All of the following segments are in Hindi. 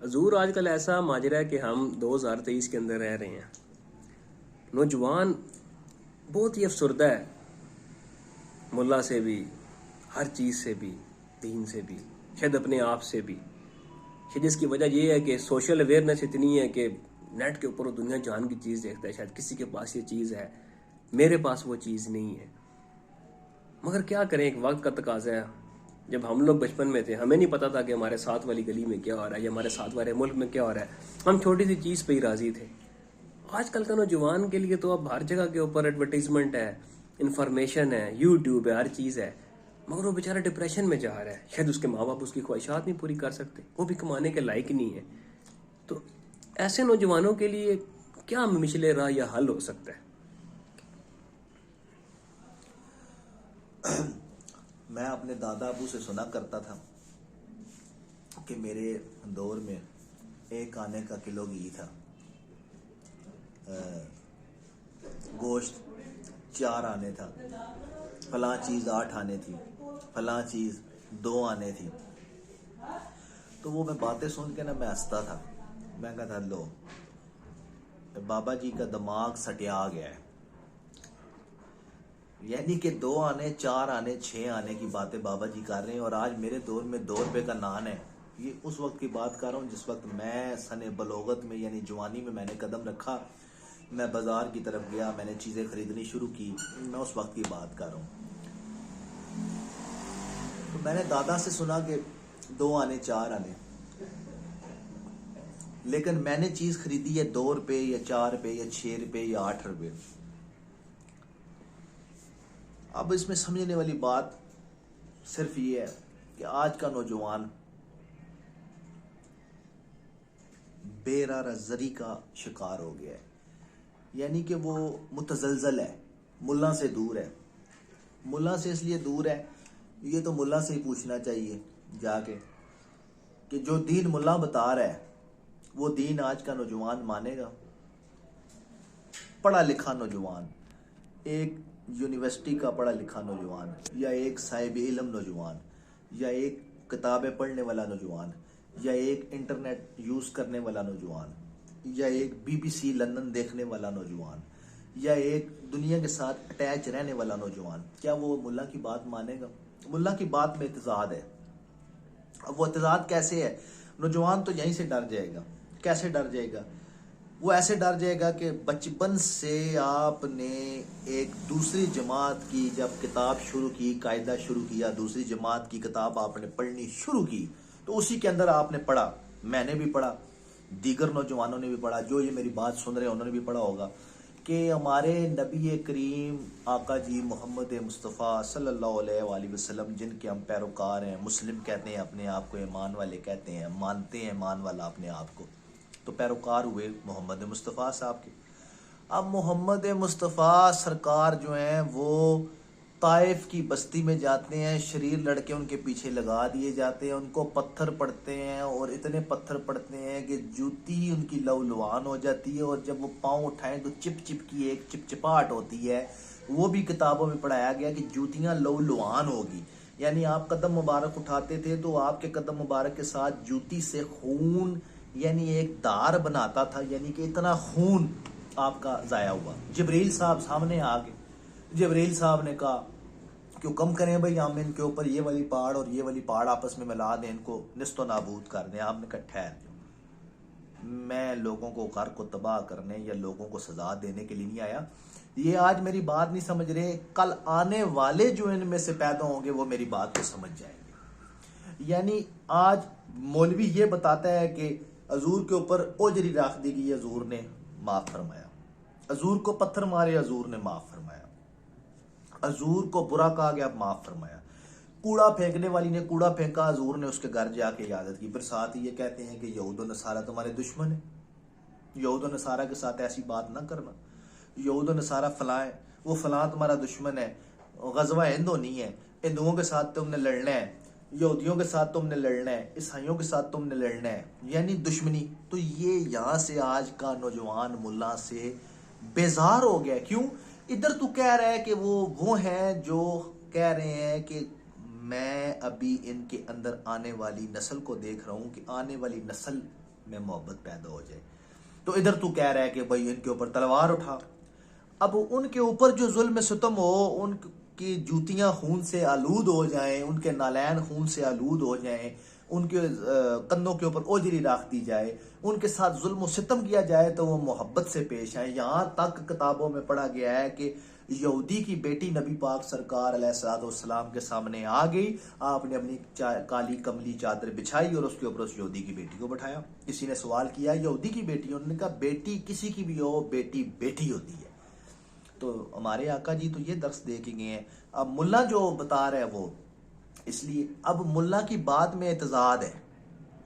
हजूर आजकल ऐसा माजरा है कि हम 2023 के अंदर रह रहे हैं। नौजवान बहुत ही अफसरदा है, मुल्ला से भी, हर चीज़ से भी, दीन से भी, शायद अपने आप से भी। शायद जिसकी वजह ये है कि सोशल अवेयरनेस इतनी है कि नेट के ऊपर वो दुनिया जान की चीज़ देखता है। शायद किसी के पास ये चीज़ है, मेरे पास वो चीज़ नहीं है। मगर क्या करें, एक वक्त का तकाजा है। जब हम लोग बचपन में थे, हमें नहीं पता था कि हमारे साथ वाली गली में क्या हो रहा है या हमारे साथ वाले मुल्क में क्या हो रहा है। हम छोटी सी चीज़ पे ही राजी थे। आजकल का नौजवान के लिए तो अब हर जगह के ऊपर एडवर्टीजमेंट है, इंफॉर्मेशन है, यूट्यूब है, हर चीज़ है। मगर वो बेचारा डिप्रेशन में जा रहा है। शायद उसके माँ बाप उसकी ख्वाहिशात नहीं पूरी कर सकते, वो भी कमाने के लायक नहीं है। तो ऐसे नौजवानों के लिए क्या मिशले राह या हल हो सकता है? मैं अपने दादा अबू से सुना करता था कि मेरे दौर में 1 आने का किलो घी था, गोश्त 4 आने था, फलां चीज़ 8 आने थी, फलां चीज़ 2 आने थी। तो वो मैं बातें सुन के ना मैं हंसता था। मैं कहता लो, बाबा जी का दिमाग सटिया गया है। यानी कि 2 आने, 4 आने, 6 आने की बातें बाबा जी कर रहे हैं। और आज मेरे दौर में 2 रुपए का नान है। ये उस वक्त की बात कर रहा हूँ जिस वक्त मैं सने बलोगत में यानी जवानी में मैंने कदम रखा। मैं बाजार की तरफ गया, मैंने चीज़ें खरीदनी शुरू की। मैं उस वक्त की बात कर रहा हूँ। तो मैंने दादा से सुना कि 2 आने, 4 आने, लेकिन मैंने चीज़ खरीदी है 2 रुपए या 4 रुपए या 6 रुपए या 8 रुपए। अब इसमें समझने वाली बात सिर्फ ये है कि आज का नौजवान बेरारजरी का शिकार हो गया है। यानी कि वो मुतजलजल है, मुल्ला से दूर है। मुल्ला से इसलिए दूर है, ये तो मुल्ला से ही पूछना चाहिए जाके कि जो दीन मुल्ला बता रहा है वो दीन आज का नौजवान मानेगा। पढ़ा लिखा नौजवान, एक यूनिवर्सिटी का पढ़ा लिखा नौजवान, या एक साहिब इल्म नौजवान, या एक किताबें पढ़ने वाला नौजवान, या एक इंटरनेट यूज़ करने वाला नौजवान, या एक BBC लंदन देखने वाला नौजवान, या एक दुनिया के साथ अटैच रहने वाला नौजवान, क्या वो मुल्ला की बात मानेगा? मुल्ला की बात में इत्तेजाद है। अब वो इत्तेजाद कैसे है? नौजवान तो यहीं से डर जाएगा। कैसे डर जाएगा? वो ऐसे डर जाएगा कि बचपन से आपने एक दूसरी जमात की जब किताब शुरू की, कायदा शुरू किया, दूसरी जमात की किताब आपने पढ़नी शुरू की, तो उसी के अंदर आपने पढ़ा, मैंने भी पढ़ा, दीगर नौजवानों ने भी पढ़ा, जो ये मेरी बात सुन रहे हैं उन्होंने भी पढ़ा होगा कि हमारे नबी करीम आका जी मोहम्मद मुस्तफ़ा सल्लल्लाहु अलैहि वसल्लम, जिनके हम पैरोकार हैं, मुस्लिम कहते हैं अपने आप को, ईमान वाले कहते हैं, मानते हैं ईमान वाला अपने आप को, तो पैरोकार हुए मोहम्मद मुस्तफ़ा साहब के। अब मोहम्मद मुस्तफ़ा सरकार जो हैं वो ताइफ की बस्ती में जाते हैं, शरीर लड़के उनके पीछे लगा दिए जाते हैं, उनको पत्थर पड़ते हैं और इतने पत्थर पड़ते हैं कि जूती ही उनकी लहूलुहान हो जाती है। और जब वो पाँव उठाएं तो चिप चिप की एक चिपचिपाहट होती है। वो भी किताबों में पढ़ाया गया कि जूतियाँ लहूलुहान होगी। यानी आप कदम मुबारक उठाते थे तो आपके कदम मुबारक के साथ जूती से खून यानी एक धार बनाता था। यानी कि इतना खून आपका ज़ाया हुआ। जबरील साहब सामने आ गए। जबरील साहब ने कहा क्यों कम करें भाई, हम इनके ऊपर ये वाली पहाड़ और ये वाली पहाड़ आपस में मिला दें, इनको निस्तो नाबूद कर दें। आपने कहा ठहर जाओ, मैं लोगों को घर को तबाह करने या लोगों को सजा देने के लिए नहीं आया। ये आज मेरी बात नहीं समझ रहे, कल आने वाले जो इनमें से पैदा होंगे वो मेरी बात को समझ जाएंगे। यानी आज मौलवी ये बताता है कि हजूर के ऊपर ओजरी रख दी गई, हजूर ने माफ फरमाया। हजूर को पत्थर मारे, हजूर ने माफ फरमाया। हजूर को बुरा कहा गया, माफ फरमाया। कूड़ा फेंकने वाली ने कूड़ा फेंका, हजूर ने उसके घर जाके इजाजत की। फिर साथ ही ये कहते हैं कि यहूद और नसारा तुम्हारे दुश्मन है, यहूद और नसारा के साथ ऐसी बात ना करना, यहूद और नसारा फलां है, वो फलां तुम्हारा दुश्मन है। गजवा हिंद होनी है, हिंदुओं के साथ तुमने लड़ना है, यहूदियों के साथ तुमने लड़ना है, ईसाइयों के साथ तुमने लड़ना है, यानी दुश्मनी। तो ये यहाँ से आज का नौजवान मुल्ला से बेजार हो गया। क्यों? इधर तू कह रहा है कि वो हैं जो कह रहे हैं कि मैं अभी इनके अंदर आने वाली नस्ल को देख रहा हूँ कि आने वाली नस्ल में मोहब्बत पैदा हो जाए। तो इधर तू कह रहा है कि भाई इनके ऊपर तलवार उठा। अब उनके ऊपर जो जुल्म सितम हो, उनकी जूतियां खून से आलूद हो जाएं, उनके नालैन खून से आलूद हो जाएं, उनके कंधों के ऊपर ओजरी रख दी जाए, उनके साथ जुल्म सितम किया जाए, तो वो मोहब्बत से पेश आए। यहाँ तक किताबों में पढ़ा गया है कि यहूदी की बेटी नबी पाक सरकार अलैहिस्सलाम के सामने आ गई, आपने अपनी काली कमली चादर बिछाई और उसके ऊपर उस यहूदी की बेटी को बैठाया। किसी ने सवाल किया यहूदी की बेटी, उन्होंने कहा बेटी किसी की भी हो, बेटी बेटी होती है। तो हमारे आका जी तो ये दर्स दे के गए हैं। अब मुल्ला जो बता रहा है वो, इसलिए अब मुल्ला की बात में एतजाद है,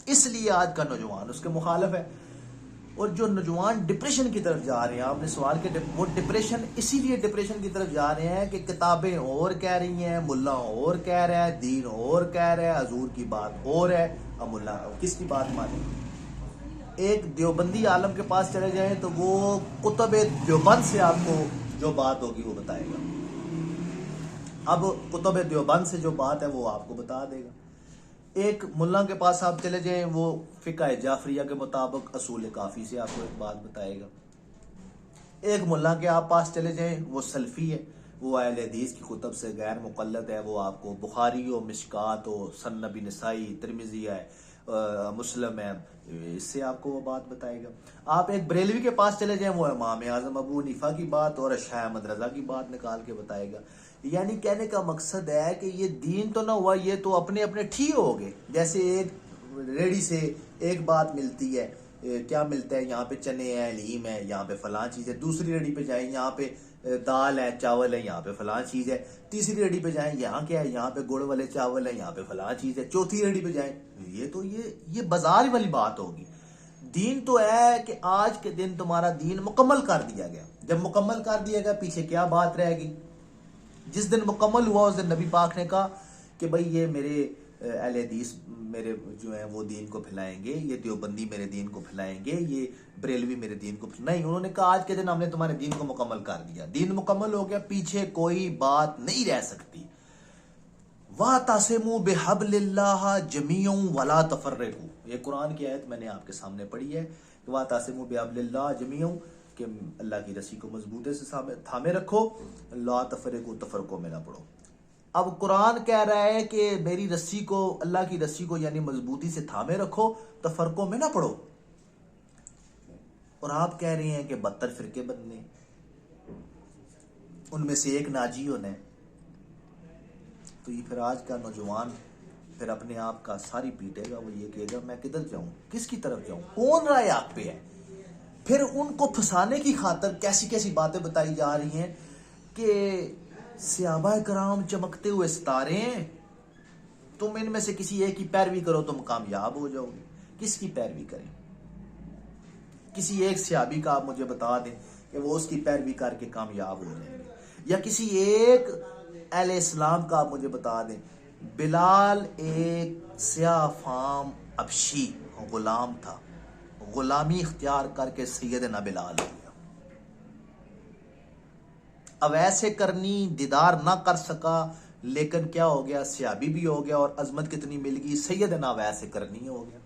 इसलिए आज का नौजवान उसके मुखालिफ है। और जो नौजवान डिप्रेशन की तरफ जा रहे हैं, आपने सवाल के, वो डिप्रेशन इसीलिए डिप्रेशन की तरफ जा रहे हैं कि किताबें और कह रही हैं, मुल्ला और कह रहा है, दीन और कह रहा है, हजूर की बात और है। अब मुल्ला किसकी बात माने? एक देवबंदी आलम के पास चले जाए तो वो कुतुब देवबंद से आपको जो बात होगी वो बताएगा। अब कुतुब देवबंद से जो बात है वो आपको बता देगा। एक मुल्ला के पास आप चले जाएं, वो फिका जाफरिया के मुताबिक असूल काफ़ी से आपको एक बात बताएगा। एक मुल्ला के आप पास चले जाएं, वो सल्फी है, वो अहले हदीस की कुतब से गैर मुक़ल्लद है, वो आपको बुखारी हो, मिशकात हो, सन्नबी नसाई, तिरमिज़ी है, मुस्लिम है, इससे आपको वो बात बताएगा। आप एक बरेलवी के पास चले जाएं, वो इमाम आज़म अबू हनीफा की बात और शाह अहमद रज़ा की बात निकाल के बताएगा। यानी कहने का मकसद है कि ये दीन तो ना हुआ, ये तो अपने अपने ठीक हो गए। जैसे एक रेडी से एक बात मिलती है, क्या मिलता है, यहाँ पे चने हैं, लीम है, यहाँ पे फलां चीज़ है। दूसरी रेडी पे जाए, यहाँ पे दाल है, चावल है, यहाँ पे फलां चीज़ है। तीसरी रेडी पे जाए, यहाँ क्या है, यहाँ पे गुड़ वाले चावल है, यहाँ पे फलां चीज़ है। चौथी रेडी पे जाए, ये बाजार वाली बात होगी। दीन तो है कि आज के दिन तुम्हारा दीन मुकम्मल कर दिया गया। जब मुकम्मल कर दिया गया, पीछे क्या बात रहेगी? जिस दिन मुकम्मल हुआ उस दिन नबी पाक ने कहा कि भाई ये मेरे अहले हदीस मेरे जो है वो दीन को फैलाएंगे, ये देवबंदी मेरे दीन को फैलाएंगे, ये बरेलवी मेरे दीन को नहीं। उन्होंने कहा आज के दिन हमने तुम्हारे दीन को मुकम्मल कर दिया। दीन मुकम्मल हो गया, पीछे कोई बात नहीं रह सकती। वातसिमू बिहब्लिल्लाह जमीअन वला तफर्रकू, ये कुरान की आयत मैंने आपके सामने पढ़ी है। वातसिमू बिहब्लिल्लाह जमीअन, कि अल्लाह की रस्सी को मजबूती से थामे रखो, ला तफर्रकू, तफरको में ना पड़ो। अब कुरान कह रहा है कि मेरी रस्सी को, अल्लाह की रस्सी को यानी मजबूती से थामे रखो, तफरको में ना पड़ो। और आप कह रहे हैं कि 72 फिरके बनने, उनमें से एक नाजी होना है। तो ये फिर आज का नौजवान फिर अपने आप का सारी पीटेगा। वो ये कहेगा मैं किधर जाऊं, किसकी तरफ जाऊं, कौन राय आप पे है। फिर उनको फंसाने की खातर कैसी कैसी बातें बताई जा रही हैं कि सहाबा कराम चमकते हुए सितारे हैं, तुम इनमें से किसी एक की पैरवी करो तुम कामयाब हो जाओगे। किसकी पैरवी करें? किसी एक सहाबी का आप मुझे बता दें कि वो उसकी पैरवी करके कामयाब हो जाएंगे, या किसी एक अहले इस्लाम का आप मुझे बता दें। बिलाल एक स्याह फाम अबशी गुलाम था, गुलामी इख्तियार करके सैयदना बिलाल हो गया। अब ऐसे करनी दीदार ना कर सका, लेकिन क्या हो गया, सहाबी भी हो गया और अजमत कितनी मिल गई, सैयदना वैसे करनी हो गया।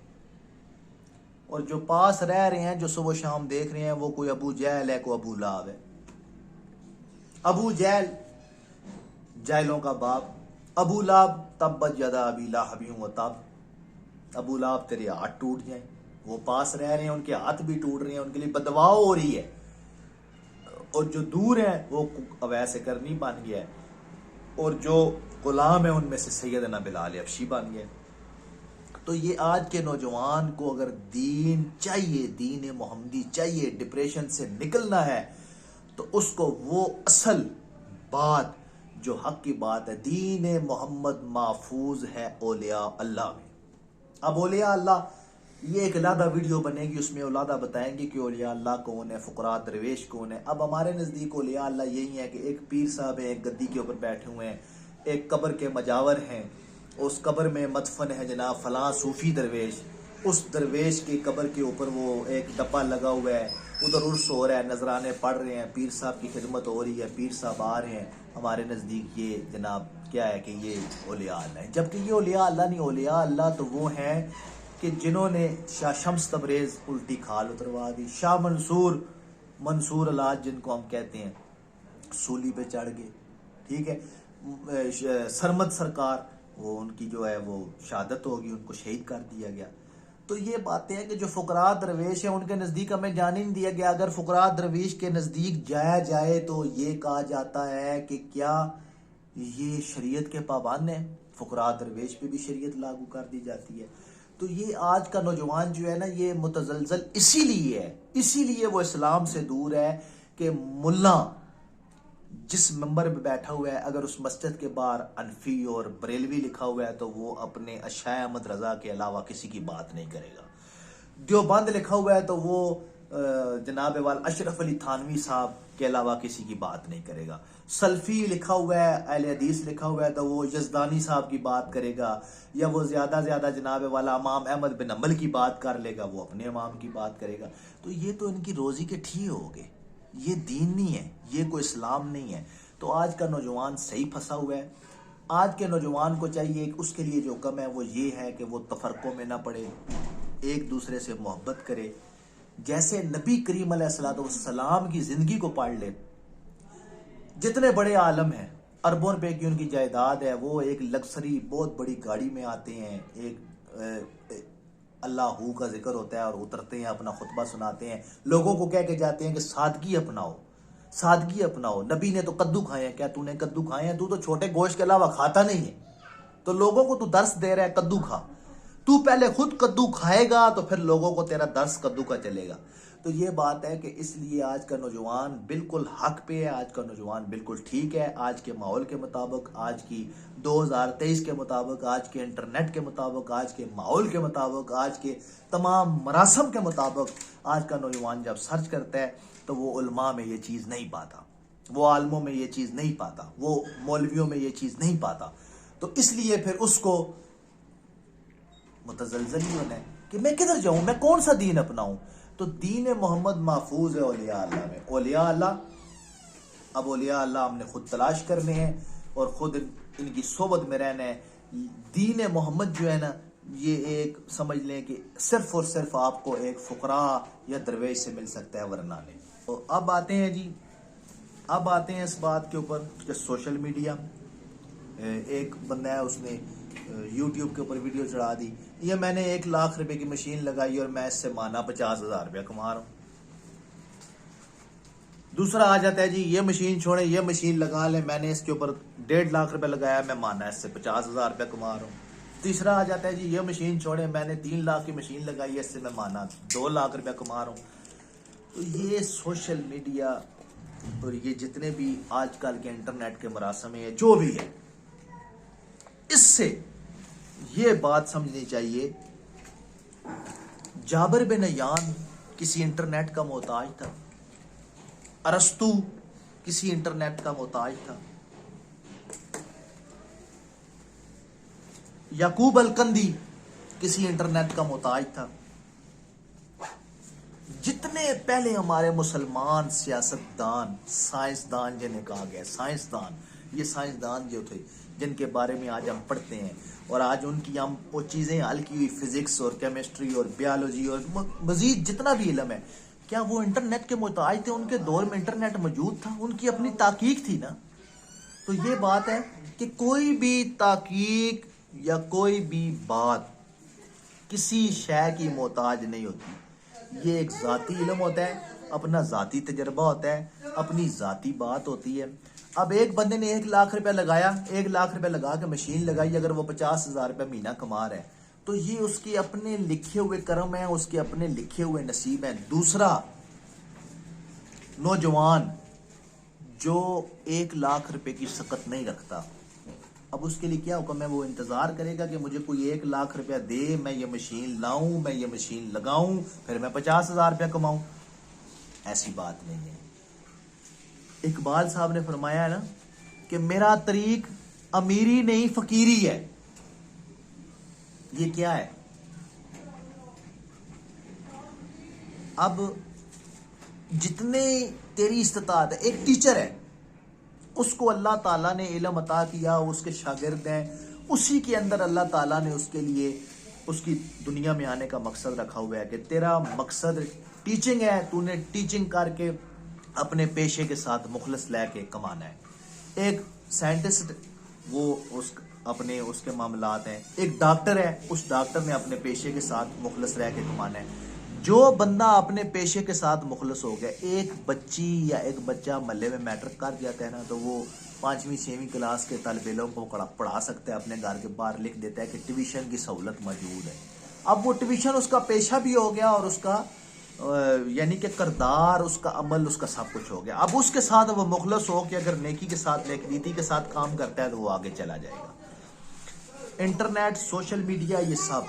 और जो पास रह रहे हैं, जो सुबह शाम देख रहे हैं, वो कोई अबू जहल है, कोई अबू लाब है। अबू जहल जहलों का बाप, अबू लाब तब्बत यदा अबी लाहब व तब, अबू लाब तेरे हाथ टूट जाए। वो पास रह रहे हैं, उनके हाथ भी टूट रहे हैं, उनके लिए बदवा हो रही है। और जो दूर है वो अवैसे करनी बन गया है, और जो गुलाम है उनमें से सैयदना बिलाल हबशी बन गया। तो ये आज के नौजवान को अगर दीन चाहिए, दीन मोहम्मदी चाहिए, डिप्रेशन से निकलना है, तो उसको वो असल बात जो हक की बात है, दीन मोहम्मद महफूज है औलिया अल्लाह में। अब औलिया अल्लाह, ये एक अलग वीडियो बनेगी, उसमें औलादा बताएंगे कि औलिया अल्लाह कौन है, फुकरा दरवेश कौन है। अब हमारे नज़दीक औलिया अल्लाह यही है कि एक पीर साहब है, एक गद्दी के ऊपर बैठे हुए हैं, एक कब्र के मजावर हैं, उस कब्र में मदफन है जनाब फलां सूफी दरवेश, उस दरवेश की कब्र के ऊपर वो एक डब्बा लगा हुआ है, उधर उर्स हो रहा है, नजराने पढ़ रहे हैं, पीर साहब की खिदमत हो रही है, पीर साहब आ रहे हैं। हमारे नज़दीक ये जनाब क्या है कि ये औलिया अल्लाह है, जबकि ये औलिया अल्लाह नहीं। औलिया अल्लाह तो वो हैं कि जिन्होंने शाह शम्स तबरेज उल्टी खाल उतरवा दी, शाह मंसूर अलाज जिनको हम कहते हैं सूली पे चढ़ गए, ठीक है। सरमद सरकार वो उनकी जो है वो शहादत होगी, उनको शहीद कर दिया गया। तो ये बातें हैं कि जो फुकरा दरवेश है उनके नज़दीक हमें जाने नहीं दिया गया। अगर फुकरा दरवेश के नज़दीक जाया जाए तो ये कहा जाता है कि क्या ये शरीयत के पाबंद हैं, फुकरा दरवेश पे भी शरीयत लागू कर दी जाती है। तो ये आज का नौजवान जो है ना, ये मुतजलजल इसीलिए वो इस्लाम से दूर है कि मुल्ला जिस मंबर पे बैठा हुआ है, अगर उस मस्जिद के बाहर अनफी और बरेलवी लिखा हुआ है तो वो अपने अशाय अहमद रजा के अलावा किसी की बात नहीं करेगा। देवबंद लिखा हुआ है तो वो जनाब वाल अशरफ अली थानवी साहब के अलावा किसी की बात नहीं करेगा। सल्फी लिखा हुआ है, अहले हदीस लिखा हुआ है तो वो यजदानी साहब की बात करेगा, या वो ज्यादा जनाब वाला इमाम अहमद बिन हंबल की बात कर लेगा, वो अपने इमाम की बात करेगा। तो ये तो इनकी रोजी के ठिए हो गए, ये दीन नहीं है, ये कोई इस्लाम नहीं है। तो आज का नौजवान सही फंसा हुआ है। आज के नौजवान को चाहिए, उसके लिए जो कम है वो ये है कि वो तफरकों में ना पड़े, एक दूसरे से मोहब्बत करे। जैसे नबी करीम अलैहिस्सलाम की जिंदगी को पढ़ ले, जितने बड़े आलम हैं, अरबों रुपए की उनकी जायदाद है, वो एक लग्जरी बहुत बड़ी गाड़ी में आते हैं, एक अल्लाह का जिक्र होता है और उतरते हैं, अपना खुतबा सुनाते हैं, लोगों को कह के जाते हैं कि सादगी अपनाओ। नबी ने तो कद्दू खाए हैं, क्या तूने कद्दू खाए हैं? तू तो छोटे गोश्त के अलावा खाता नहीं है, तो लोगों को तू दर्स दे रहा है कद्दू खा। तू पहले खुद कद्दू खाएगा तो फिर लोगों को तेरा दर्स कद्दू का चलेगा। तो ये बात है कि इसलिए आज का नौजवान बिल्कुल हक पे है, आज का नौजवान बिल्कुल ठीक है। आज के माहौल के मुताबिक, आज की 2023 के मुताबिक, आज के इंटरनेट के मुताबिक, आज के माहौल के मुताबिक, आज के तमाम मरासम के मुताबिक आज का नौजवान जब सर्च करता है तो वो उलमा में ये चीज़ नहीं पाता, वो आलमों में ये चीज़ नहीं पाता, वो मौलवियों में ये चीज़ नहीं पाता। तो इसलिए फिर उसको मुतजलजल ही होना है कि मैं किधर जाऊं, मैं कौन सा दीन अपनाऊं। तो दीन मोहम्मद महफूज है औलिया अल्लाह में। औलिया अल्लाह, अब औलिया अल्लाह हमने खुद तलाश करने हैं और खुद इनकी सोबत में रहना है। दीन मोहम्मद जो है ना, ये एक समझ लें कि सिर्फ और सिर्फ आपको एक फुकरा या दरवेश से मिल सकता है, वरना नहीं। तो अब आते हैं जी, अब आते हैं इस बात के ऊपर कि सोशल मीडिया, एक बंदा है उसने YouTube के ऊपर वीडियो चढ़ा दी, ये मैंने 1 लाख रुपए की मशीन लगाई और मैं इससे माना 50,000 रुपया कमा रहा हूं। दूसरा आ जाता है जी, ये मशीन छोड़े, ये मशीन लगा ले, मैंने इसके ऊपर 1.5 लाख रुपया लगाया, मैं माना इससे 50,000 रुपया कमा रहा हूं। तीसरा आ जाता है जी, ये मशीन छोड़े, मैंने 3 लाख की मशीन लगाई है, इससे मैं माना 2 लाख रुपया कमा रहा हूं। तो ये सोशल मीडिया और ये जितने भी आजकल के इंटरनेट के मरासम है, जो भी है, इससे ये बात समझनी चाहिए, जाबिर बिन यान किसी इंटरनेट का मोहताज था, अरस्तु किसी इंटरनेट का मोहताज था, याकूब अलकंदी किसी इंटरनेट का मोहताज था। जितने पहले हमारे मुसलमान सियासतदान, साइंसदान जिन्हें कहा गया साइंसदान, ये साइंसदान जो थे जिनके बारे में आज हम पढ़ते हैं और आज उनकी हम वो चीज़ें हल की हुई, फिजिक्स और केमिस्ट्री और बायोलॉजी और मजीद जितना भी इल्म है, क्या वो इंटरनेट के मोहताज थे? उनके दौर में इंटरनेट मौजूद था, उनकी अपनी ताकीक थी ना। तो ये बात है कि कोई भी ताकीक या कोई भी बात किसी शय की मोहताज नहीं होती। ये एक ज़ाती इल्म होता है, अपना ज़ाती तजर्बा होता है, अपनी ज़ाती बात होती है। अब एक बंदे ने 1 लाख रुपया लगाया, 1 लाख रुपया लगा के मशीन लगाई, अगर वो 50,000 रुपया महीना कमा रहा है तो ये उसके अपने लिखे हुए कर्म है, उसके अपने लिखे हुए नसीब है। दूसरा नौजवान जो 1 लाख रुपए की सकत नहीं रखता, अब उसके लिए क्या हुक्म है? वो इंतजार करेगा कि मुझे कोई 1 लाख रुपया दे, मैं ये मशीन लाऊं, मैं ये मशीन लगाऊं, फिर मैं 50,000 रुपया कमाऊं। ऐसी बात नहीं है। इकबाल साहब ने फरमाया है ना कि मेरा तरीक अमीरी नहीं फकीरी है। ये क्या है? अब जितने तेरी इस्तात है, एक टीचर है, उसको अल्लाह ताला ने इल्म अता किया, उसके शागिर्द हैं, उसी के अंदर अल्लाह ताला ने उसके लिए उसकी दुनिया में आने का मकसद रखा हुआ है कि तेरा मकसद टीचिंग है, तूने टीचिंग करके अपने पेशे के साथ मुखलस लेके कमाना है। एक साइंटिस्ट वो उसके मामलात हैं, एक डॉक्टर है, उस डॉक्टर ने अपने पेशे के साथ मुखलस रह के कमाना है। जो बंदा अपने पेशे के साथ मुखलस हो गया, एक बच्ची या एक बच्चा महल्ले में मैट्रिक कर जाता है ना, तो वो 5वीं 6वीं क्लास के तालिब इल्म को पढ़ा सकता है, अपने घर के बाहर लिख देता है कि ट्यूशन की सहूलत मौजूद है। अब वो ट्यूशन उसका पेशा भी हो गया और उसका यानी कि किरदार, उसका अमल, उसका सब कुछ हो गया। अब उसके साथ वो मुखलस हो कि अगर नेकी के साथ, नेकनीति के साथ काम करता है तो वो आगे चला जाएगा। इंटरनेट, सोशल मीडिया, ये सब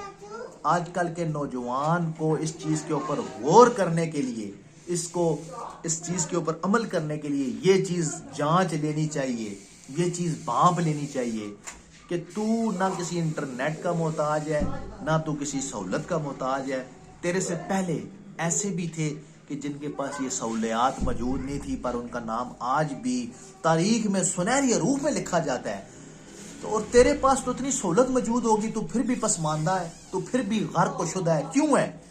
आजकल के नौजवान को इस चीज़ के ऊपर गौर करने के लिए, इस चीज़ के ऊपर अमल करने के लिए ये चीज़ जांच लेनी चाहिए, ये चीज़ भांप लेनी चाहिए कि तू ना किसी इंटरनेट का मोहताज है, ना तू किसी सहूलत का मोहताज है। तेरे से पहले ऐसे भी थे कि जिनके पास ये सहूलियात मौजूद नहीं थी, पर उनका नाम आज भी तारीख में सुनहरी रूप में लिखा जाता है। तो और तेरे पास तो इतनी सहूलत मौजूद होगी, तो फिर भी पसमानदा है, तो फिर भी गर्क व शुदा है, क्यों है?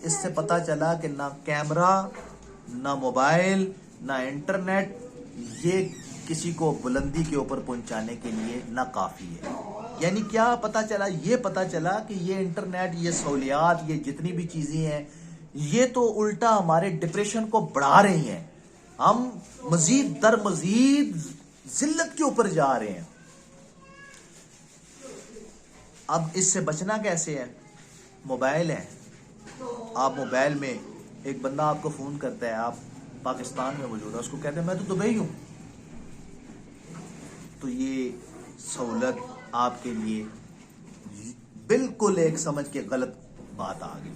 इससे पता चला कि ना कैमरा, ना मोबाइल, ना इंटरनेट ये किसी को बुलंदी के ऊपर पहुंचाने के लिए ना काफी है। यानी क्या पता चला? ये पता चला कि ये इंटरनेट, ये सहूलियात, ये जितनी भी चीजें हैं, ये तो उल्टा हमारे डिप्रेशन को बढ़ा रही हैं। हम मजीद दर मजीद जिल्लत के ऊपर जा रहे हैं। अब इससे बचना कैसे है? मोबाइल है, आप मोबाइल में एक बंदा आपको फोन करता है, आप पाकिस्तान में मौजूद है, उसको कहते हैं मैं तो दुबई हूं, तो ये सहूलत आपके लिए बिल्कुल एक समझ के गलत बात आ गई।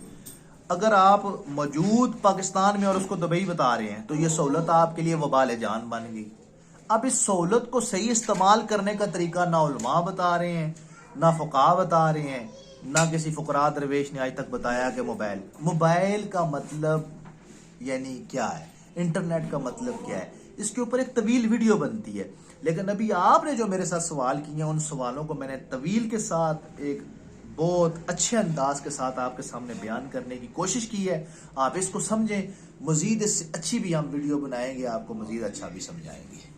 अगर आप मौजूद पाकिस्तान में और उसको दुबई बता रहे हैं, तो ये सहूलत आपके लिए वबाल जान बन गई। अब इस सहूलत को सही इस्तेमाल करने का तरीका ना उलमा बता रहे हैं, ना फुकाहा बता रहे हैं, ना किसी फुकरा दरवेश ने आज तक बताया कि मोबाइल का मतलब यानी क्या है, इंटरनेट का मतलब क्या है। इसके ऊपर एक तवील वीडियो बनती है, लेकिन अभी आपने जो मेरे साथ सवाल किए हैं, उन सवालों को मैंने तवील के साथ एक बहुत अच्छे अंदाज के साथ आपके सामने बयान करने की कोशिश की है। आप इसको समझें, मजीद इससे अच्छी भी हम वीडियो बनाएंगे, आपको मजीद अच्छा भी समझाएंगे।